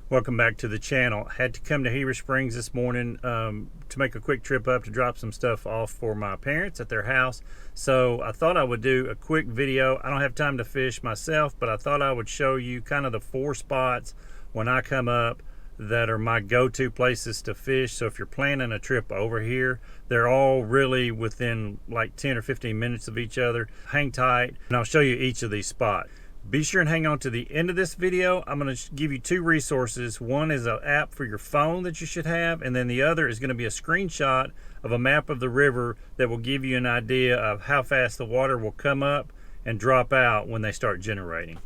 Welcome back to the channel. Had to come to Heber Springs this morning to make a quick trip up to drop some stuff off for my parents at their house. So I thought I would do a quick video. I don't have time to fish myself, but I thought I would show you kind of the 4 spots when I come up that are my go-to places to fish. So if you're planning a trip over here, they're all really within like 10 or 15 minutes of each other. Hang tight and I'll show you each of these spots. Be sure and hang on to the end of this video. I'm going to give you 2 resources. One is an app for your phone that you should have, and then the other is going to be a screenshot of a map of the river that will give you an idea of how fast the water will come up and drop out when they start generating.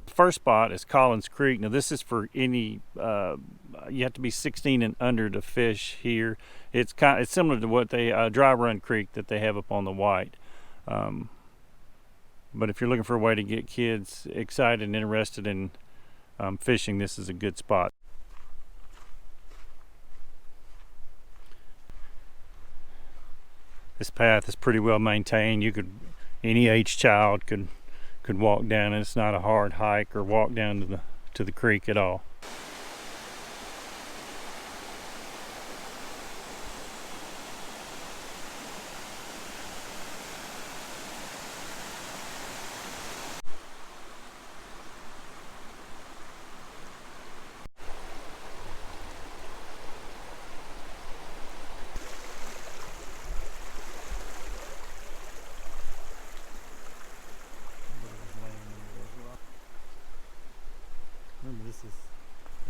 The first spot is Collins Creek. Now this is for any, you have to be 16 and under to fish here. It's similar to what they, Dry Run Creek that they have up on the White. But if you're looking for a way to get kids excited and interested in fishing, this is a good spot. This path is pretty well maintained. Any age child could walk down, and it's not a hard hike or walk down to the creek at all. Remember, this is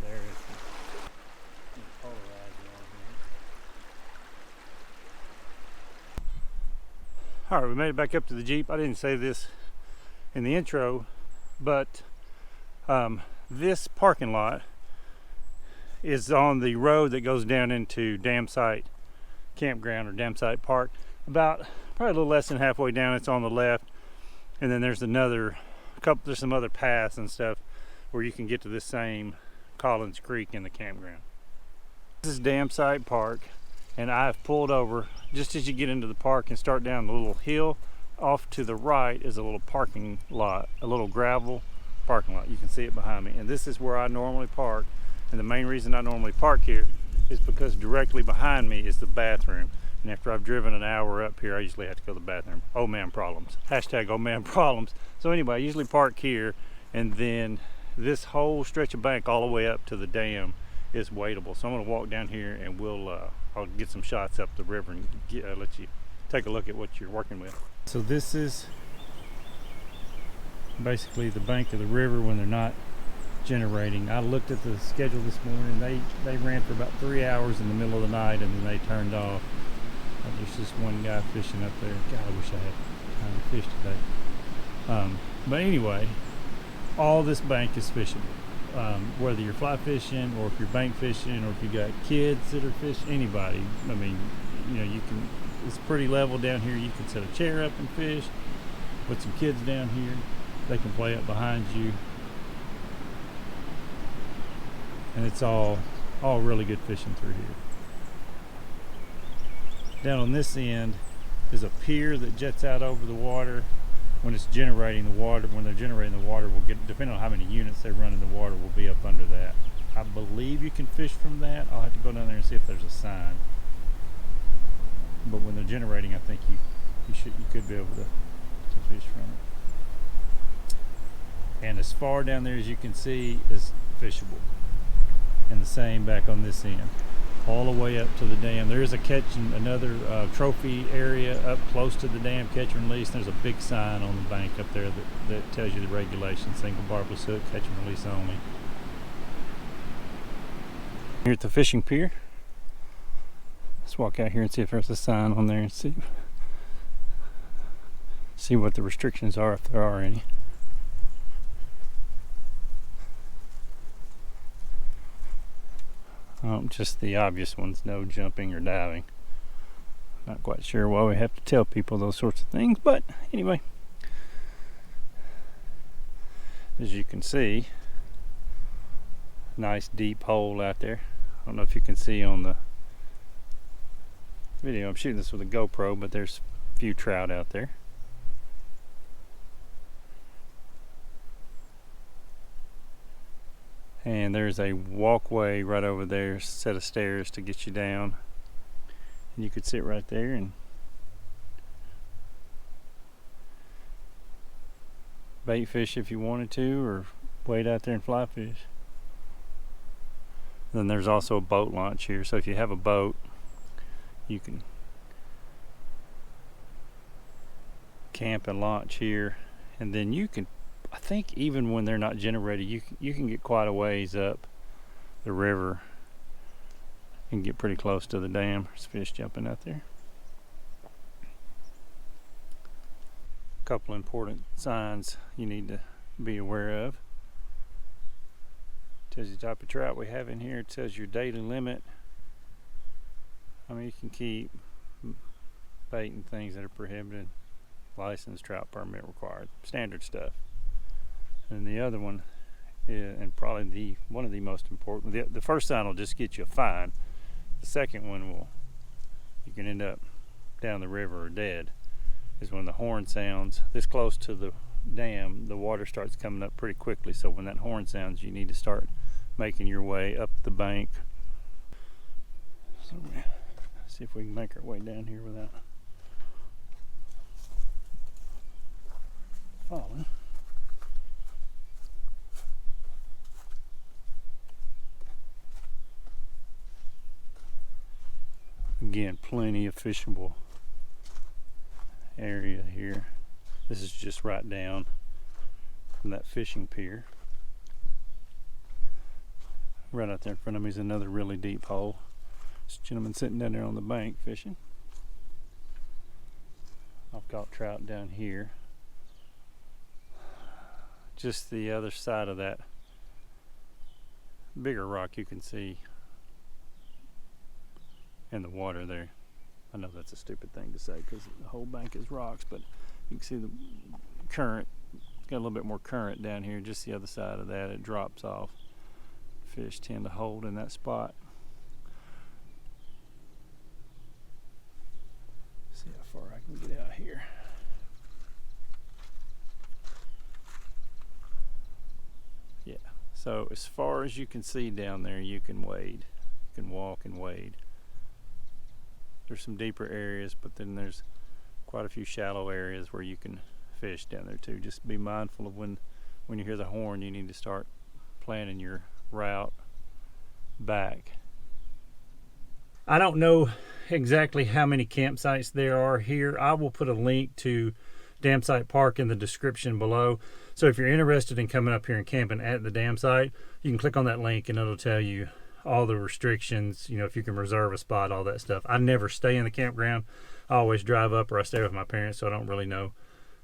there. It's polarized around here. All right, we made it back up to the Jeep. I didn't say this in the intro, but this parking lot is on the road that goes down into Damsite Campground or Damsite Park. Probably a little less than halfway down. It's on the left, and then there's there's some other paths and stuff where you can get to this same Collins Creek in the campground. This is Damsite Park, and I've pulled over just as you get into the park and start down the little hill. Off to the right is a little parking lot, a little gravel parking lot. You can see it behind me, and this is where I normally park. And the main reason I normally park here is because directly behind me is the bathroom. And after I've driven an hour up here, I usually have to go to the bathroom. Oh man problems. Hashtag oh man problems. So anyway, I usually park here, and then this whole stretch of bank all the way up to the dam is wadeable. So I'm going to walk down here, and I'll get some shots up the river and let you take a look at what you're working with. So this is basically the bank of the river when they're not generating. I looked at the schedule this morning. They ran for about 3 hours in the middle of the night, and then they turned off. There's just one guy fishing up there. God, I wish I had time to fish today. But anyway, all this bank is fishable, whether you're fly fishing or if you're bank fishing or if you got kids that are fishing, anybody. I mean, you know, it's pretty level down here. You can set a chair up and fish, put some kids down here, they can play up behind you, and it's all really good fishing through here. Down on this end is a pier that jets out over the water. When it's generating the water, when they're generating the water, will get, depending on how many units they run in the water, will be up under that. I believe you can fish from that. I'll have to go down there and see if there's a sign. But when they're generating, I think you could be able to fish from it. And as far down there as you can see is fishable. And the same back on this end, all the way up to the dam. There is another trophy area up close to the dam, catch and release. There's a big sign on the bank up there that tells you the regulations: single barbless hook, catch and release only. Here at the fishing pier. Let's walk out here and see if there's a sign on there and see what the restrictions are, if there are any. Just the obvious ones: no jumping or diving. Not quite sure why we have to tell people those sorts of things, but anyway, as you can see, nice deep hole out there. I don't know if you can see on the video. I'm shooting this with a GoPro, but there's a few trout out there. And there's a walkway right over there, set of stairs to get you down. And you could sit right there and bait fish if you wanted to, or wade out there and fly fish. Then there's also a boat launch here, so if you have a boat, you can camp and launch here, and then you can, I think even when they're not generated, you can get quite a ways up the river and get pretty close to the dam. There's fish jumping out there. A couple important signs you need to be aware of. It tells you the type of trout we have in here. It tells your daily limit. I mean, you can keep baiting things that are prohibited. License, trout permit required, standard stuff. And the other one is, and probably one of the most important, the first sign will just get you a fine. The second one will, you can end up down the river or dead, is when the horn sounds. This close to the dam, the water starts coming up pretty quickly, so when that horn sounds, you need to start making your way up the bank. So let's see if we can make our way down here without falling. Again, plenty of fishable area here. This is just right down from that fishing pier. Right out there in front of me is another really deep hole. This gentleman sitting down there on the bank fishing. I've caught trout down here. Just the other side of that bigger rock you can see in the water there. I know that's a stupid thing to say because the whole bank is rocks, but you can see the current. It's got a little bit more current down here. Just the other side of that, it drops off. Fish tend to hold in that spot. See how far I can get out here. Yeah, so as far as you can see down there, you can wade. You can walk and wade. There's some deeper areas, but then there's quite a few shallow areas where you can fish down there too. Just be mindful of when you hear the horn, you need to start planning your route back. I don't know exactly how many campsites there are here. I will put a link to Damsite Park in the description below. So if you're interested in coming up here and camping at the dam site, you can click on that link and it'll tell you all the restrictions, you know, if you can reserve a spot, all that stuff. I never stay in the campground. I always drive up, or I stay with my parents, so I don't really know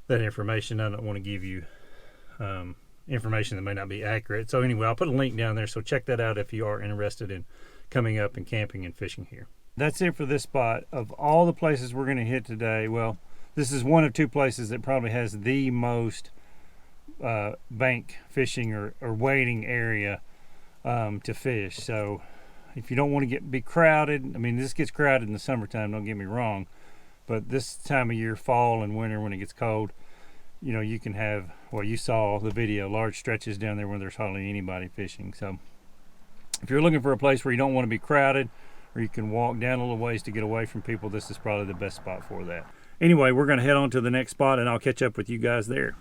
that information. I don't want to give you information that may not be accurate. So anyway, I'll put a link down there, so check that out if you are interested in coming up and camping and fishing here. That's it for this spot. Of all the places we're going to hit today, well, this is one of two places that probably has the most bank fishing or wading area to fish. So if you don't want to be crowded, I mean, this gets crowded in the summertime, don't get me wrong, but this time of year, fall and winter, when it gets cold, you know, you can have, well, you saw the video, large stretches down there where there's hardly anybody fishing. So if you're looking for a place where you don't want to be crowded, or you can walk down a little ways to get away from people, this is probably the best spot for that. Anyway, we're going to head on to the next spot and I'll catch up with you guys there.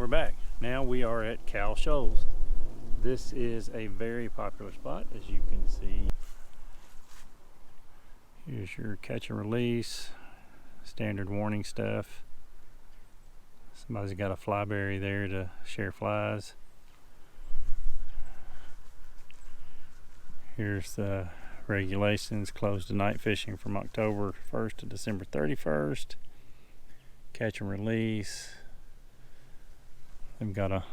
Back. Now we are at Cal Shoals. This is a very popular spot, as you can see. Here's your catch and release, standard warning stuff. Somebody's got a flyberry there to share flies. Here's the regulations: closed to night fishing from October 1st to December 31st. Catch and release. They've got a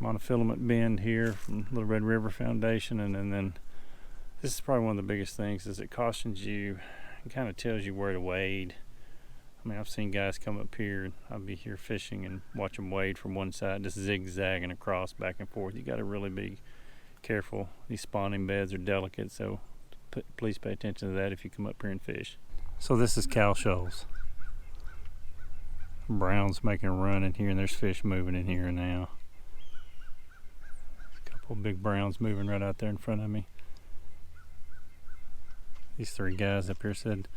monofilament bend here from Little Red River Foundation, and then this is probably one of the biggest things, is it cautions you and kind of tells you where to wade. I mean, I've seen guys come up here and I'll be here fishing and watch them wade from one side, just zigzagging across back and forth. You got to really be careful. These spawning beds are delicate, so please pay attention to that if you come up here and fish. So this is Cal Shoals. Brown's making a run in here, and there's fish moving in here now. A couple of big browns moving right out there in front of me. These three guys up here said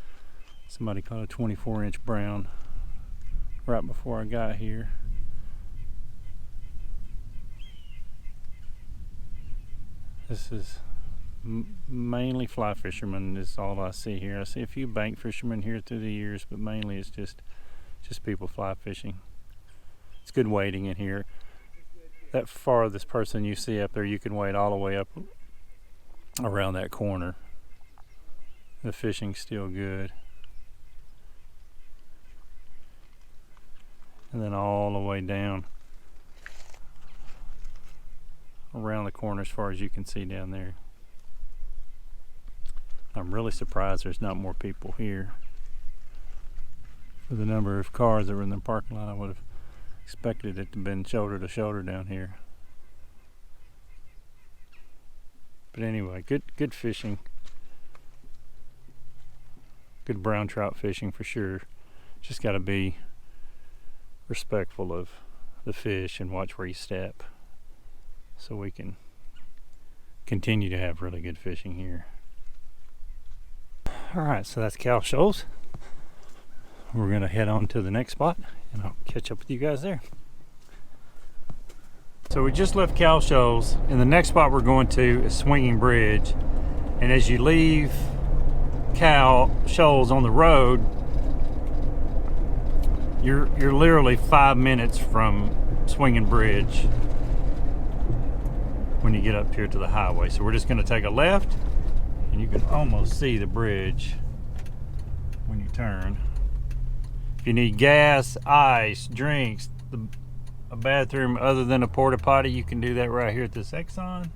somebody caught a 24-inch brown right before I got here. This is mainly fly fishermen is all I see here. I see a few bank fishermen here through the years, but mainly it's just people fly fishing. It's good wading in here. That farthest person you see up there, you can wade all the way up around that corner. The fishing's still good. And then all the way down around the corner as far as you can see down there. I'm really surprised there's not more people here. For the number of cars that were in the parking lot, I would have expected it to have been shoulder to shoulder down here. But anyway, good fishing. Good brown trout fishing for sure. Just got to be respectful of the fish and watch where you step, so we can continue to have really good fishing here. Alright, so that's Cal Shoals. We're going to head on to the next spot and I'll catch up with you guys there. So we just left Cal Shoals, and the next spot we're going to is Swinging Bridge. And as you leave Cal Shoals on the road, you're literally 5 minutes from Swinging Bridge when you get up here to the highway. So we're just going to take a left, and you can almost see the bridge when you turn. If you need gas, ice, drinks, a bathroom other than a porta potty, you can do that right here at this Exxon.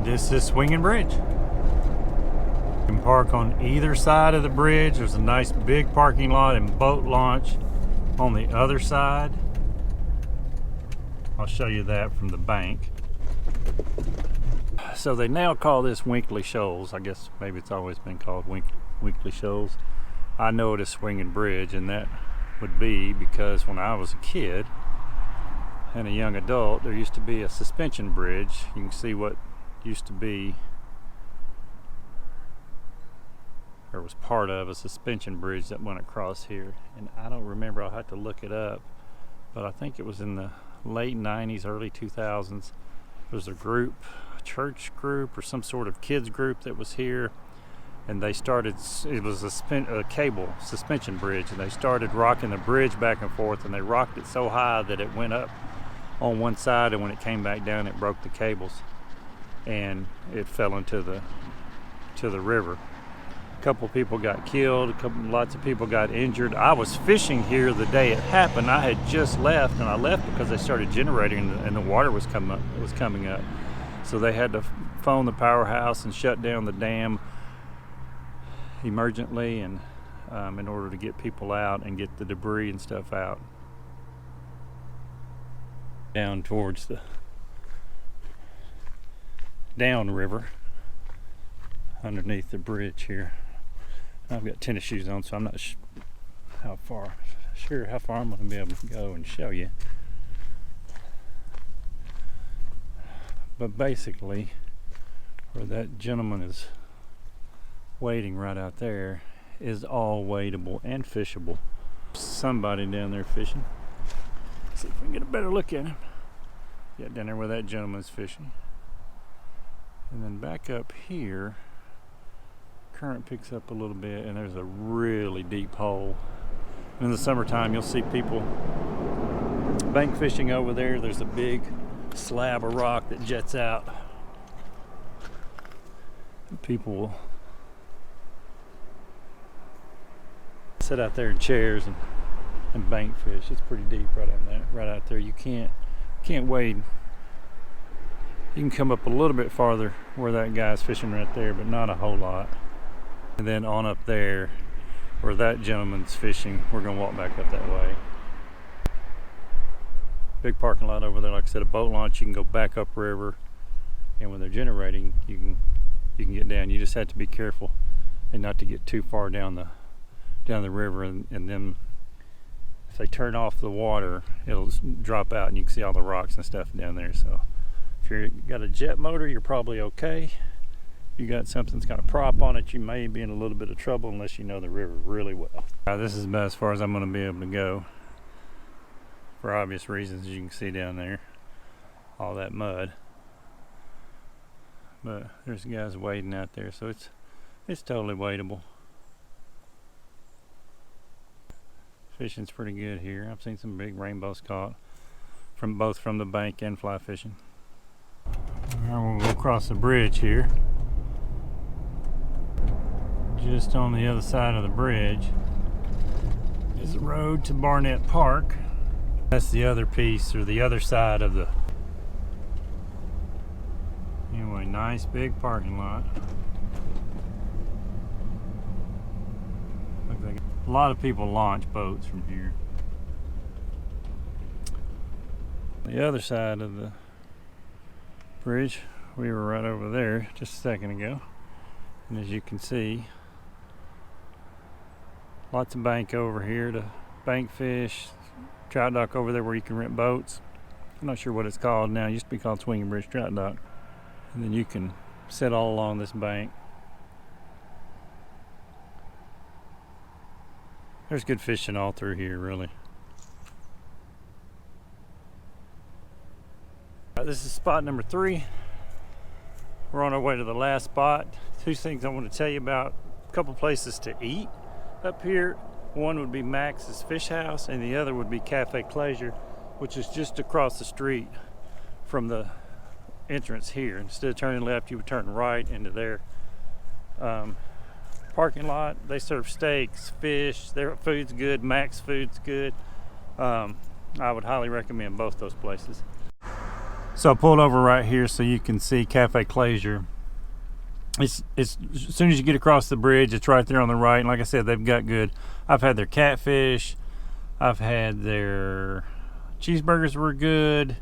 This is Swinging Bridge. You can park on either side of the bridge. There's a nice big parking lot and boat launch on the other side. I'll show you that from the bank. So they now call this Winkley Shoals. I guess maybe it's always been called Winkley Shoals. I know it as Swinging Bridge, and that would be because when I was a kid and a young adult, there used to be a suspension bridge. You can see what used to be, or was part of, a suspension bridge that went across here. And I don't remember, I'll have to look it up, but I think it was in the late 90s, early 2000s. There was a group, a church group or some sort of kids group that was here, and they started, it was a cable suspension bridge, and they started rocking the bridge back and forth, and they rocked it so high that it went up on one side, and when it came back down, it broke the cables and it fell into the river. A couple people got killed, lots of people got injured. I was fishing here the day it happened. I had just left, and I left because they started generating and the water was coming up. So they had to phone the powerhouse and shut down the dam emergently, and in order to get people out and get the debris and stuff out. Down towards the downriver underneath the bridge here. I've got tennis shoes on, so I'm not sure how far I'm going to be able to go and show you. But basically, where that gentleman is waiting right out there is all wadeable and fishable. Somebody down there fishing. See if we can get a better look at him. Yeah, down there where that gentleman's fishing. And then back up here, current picks up a little bit, and there's a really deep hole. And in the summertime, you'll see people bank fishing over there. There's a big slab of rock that jets out. And people will sit out there in chairs and bank fish. It's pretty deep right out there. You can't wade You can come up a little bit farther where that guy's fishing right there, but not a whole lot. And then on up there where that gentleman's fishing, we're gonna walk back up that way. Big parking lot over there. Like I said, a boat launch, you can go back upriver, and when they're generating, you can get down. You just have to be careful and not to get too far down the river, and then if they turn off the water, it'll drop out and you can see all the rocks and stuff down there. So if you've got a jet motor, you're probably okay. If you got something that's got a prop on it, you may be in a little bit of trouble unless you know the river really well. This is about as far as I'm going to be able to go, for obvious reasons. You can see down there all that mud, but there's guys wading out there, so it's totally wadable. Fishing's pretty good here. I've seen some big rainbows caught from both from the bank and fly fishing. We'll go across the bridge here. Just on the other side of the bridge is the road to Barnett Park. That's the other piece, or the other side of the... Anyway, nice big parking lot. Looks like a lot of people launch boats from here. The other side of the bridge, we were right over there just a second ago, and as you can see, lots of bank over here to bank fish. Trout dock over there where you can rent boats. I'm not sure what it's called now. It used to be called Swinging Bridge Trout Dock. And then you can sit all along this bank. There's good fishing all through here, really. This is spot number 3. We're on our way to the last spot. 2 things I want to tell you about. A couple places to eat up here. One would be Mack's Fish House, and the other would be Cafe Klaser, which is just across the street from the entrance here. Instead of turning left, you would turn right into their parking lot. They serve steaks, fish. Their food's good. Mack's food's good. I would highly recommend both those places. So I pulled over right here so you can see Cafe Klaser. It's as soon as you get across the bridge, it's right there on the right. And like I said, they've got good. I've had their catfish. I've had their cheeseburgers were good.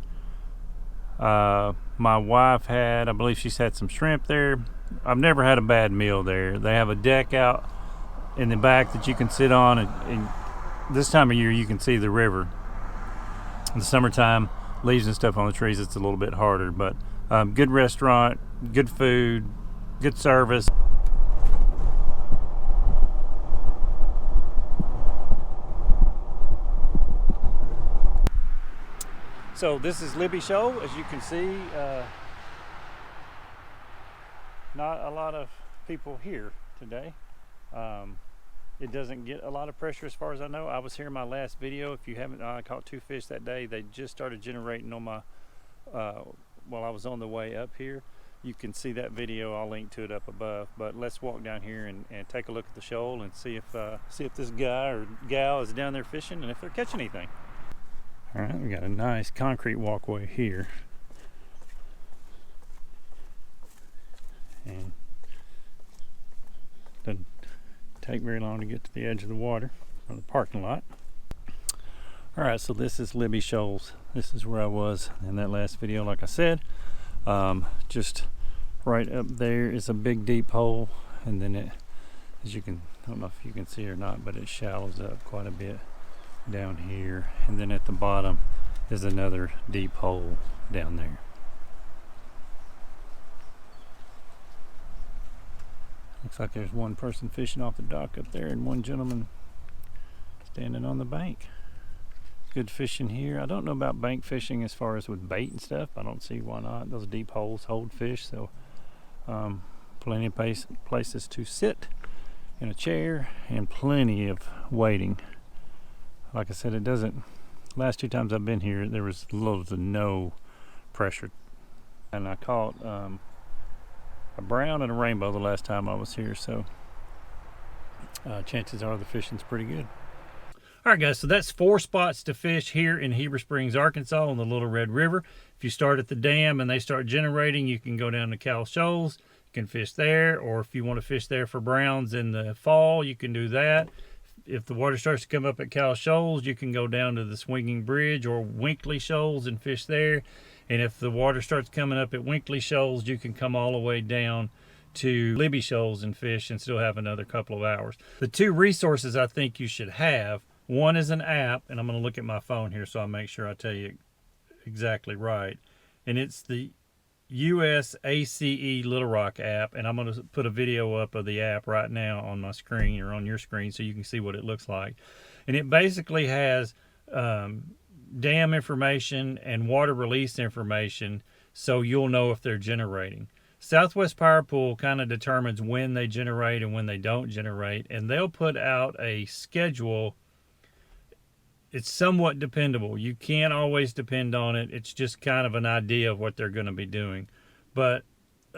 My wife had, I believe she's had some shrimp there. I've never had a bad meal there. They have a deck out in the back that you can sit on, and this time of year you can see the river. In the summertime, leaves and stuff on the trees, it's a little bit harder, but good restaurant, good food, good service. So this is Libby Shoals. As you can see, not a lot of people here today. It doesn't get a lot of pressure as far as I know. I was here in my last video. If you haven't, I caught 2 fish that day. They just started generating on my, while I was on the way up here. You can see that video. I'll link to it up above. But let's walk down here and take a look at the shoal and see if this guy or gal is down there fishing and if they're catching anything. All right, we got a nice concrete walkway here. And doesn't take very long to get to the edge of the water from the parking lot. All right, so this is Libby Shoals. This is where I was in that last video, like I said. Just right up there is a big deep hole, and then it, as you can, I don't know if you can see or not, but it shallows up quite a bit down here, and then at the bottom is another deep hole down there. Looks like there's one person fishing off the dock up there and one gentleman standing on the bank. Good fishing here. I don't know about bank fishing as far as with bait and stuff. I don't see why not. Those deep holes hold fish, so plenty of places to sit in a chair and plenty of waiting. Like I said, it doesn't, last 2 times I've been here, there was little to no pressure. And I caught a brown and a rainbow the last time I was here, so chances are the fishing's pretty good. All right, guys, so that's 4 spots to fish here in Heber Springs, Arkansas on the Little Red River. If you start at the dam and they start generating, you can go down to Klaser Shoals. You can fish there, or if you want to fish there for browns in the fall, you can do that. If the water starts to come up at Klaser Shoals, you can go down to the Swinging Bridge or Winkley Shoals and fish there. And if the water starts coming up at Winkley Shoals, you can come all the way down to Libby Shoals and fish and still have another couple of hours. The 2 resources I think you should have, one is an app, and I'm going to look at my phone here so I make sure I tell you exactly right. And it's the USACE Little Rock app, and I'm going to put a video up of the app right now on my screen or on your screen so you can see what it looks like. And it basically has dam information and water release information, so you'll know if they're generating. Southwest Power Pool kind of determines when they generate and when they don't generate, and they'll put out a schedule. It's somewhat dependable. You can't always depend on it. It's just kind of an idea of what they're going to be doing. But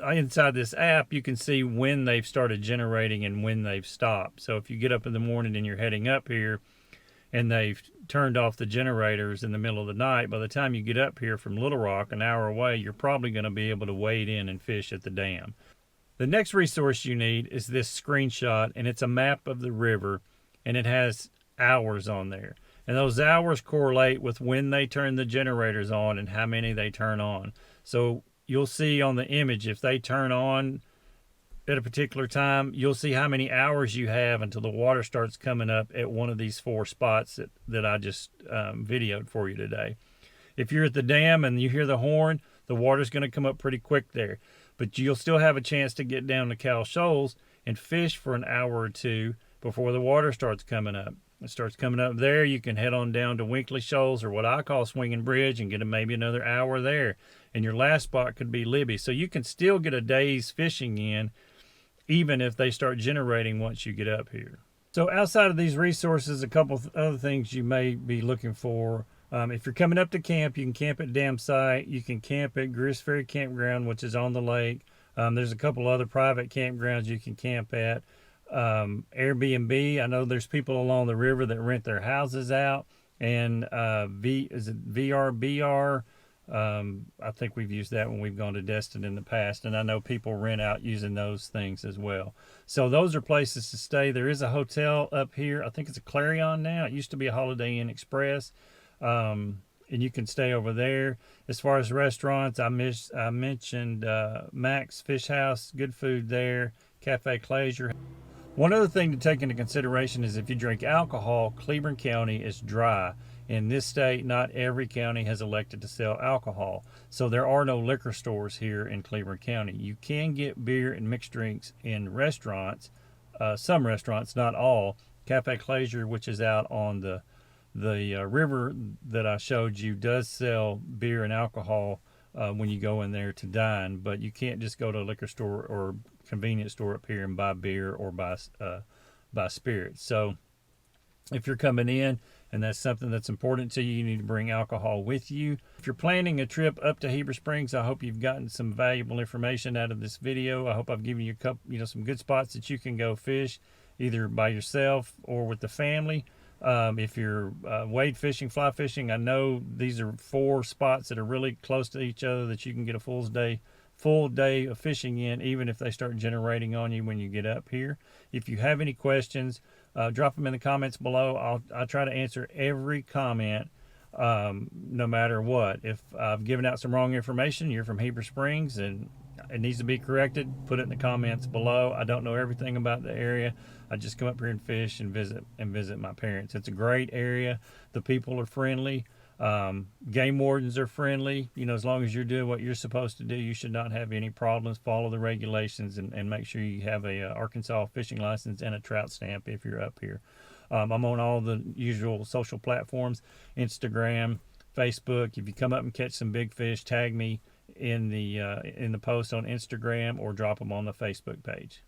inside this app, you can see when they've started generating and when they've stopped. So if you get up in the morning and you're heading up here and they've turned off the generators in the middle of the night, by the time you get up here from Little Rock, an hour away, you're probably going to be able to wade in and fish at the dam. The next resource you need is this screenshot, and it's a map of the river, and it has hours on there. And those hours correlate with when they turn the generators on and how many they turn on. So you'll see on the image, if they turn on at a particular time, you'll see how many hours you have until the water starts coming up at one of these 4 spots that I just videoed for you today. If you're at the dam and you hear the horn, the water's going to come up pretty quick there. But you'll still have a chance to get down to Klaser Shoals and fish for an hour or 2 before the water starts coming up. It starts coming up there, you can head on down to Winkley Shoals, or what I call Swinging Bridge, and get maybe another hour there. And your last spot could be Libby. So you can still get a day's fishing in, even if they start generating once you get up here. So outside of these resources, a couple of other things you may be looking for. If you're coming up to camp, you can camp at Damsite. You can camp at Grease Ferry Campground, which is on the lake. There's a couple other private campgrounds you can camp at. Airbnb, I know there's people along the river that rent their houses out, and VRBR, I think we've used that when we've gone to Destin in the past, and I know people rent out using those things as well. So those are places to stay. There is a hotel up here, I think it's a Clarion now. It used to be a Holiday Inn Express, and you can stay over there. As far as restaurants, I mentioned Mack's Fish House, good food there, Cafe Klaser. One other thing to take into consideration is if you drink alcohol, Cleburne County is dry. In this state, not every county has elected to sell alcohol, so there are no liquor stores here in Cleburne County. You can get beer and mixed drinks in restaurants, some restaurants, not all. Cafe Klaser, which is out on the river that I showed you, does sell beer and alcohol when you go in there to dine, but you can't just go to a liquor store or convenience store up here and buy beer or buy spirits. So if you're coming in and that's something that's important to you, you need to bring alcohol with you. If you're planning a trip up to Heber Springs, I hope you've gotten some valuable information out of this video. I hope I've given you some good spots that you can go fish, either by yourself or with the family. If you're wade fishing, fly fishing, I know these are 4 spots that are really close to each other that you can get a full day of fishing in, even if they start generating on you when you get up here. If you have any questions, drop them in the comments below. I'll try to answer every comment, no matter what. If I've given out some wrong information, you're from Heber Springs and it needs to be corrected, put it in the comments below. I don't know everything about the area. I just come up here and fish and visit my parents. It's a great area. The people are friendly. Game wardens are friendly. You know, as long as you're doing what you're supposed to do, you should not have any problems. Follow the regulations and make sure you have a Arkansas fishing license and a trout stamp if you're up here. I'm on all the usual social platforms, Instagram, Facebook. If you come up and catch some big fish, tag me in the post on Instagram or drop them on the Facebook page.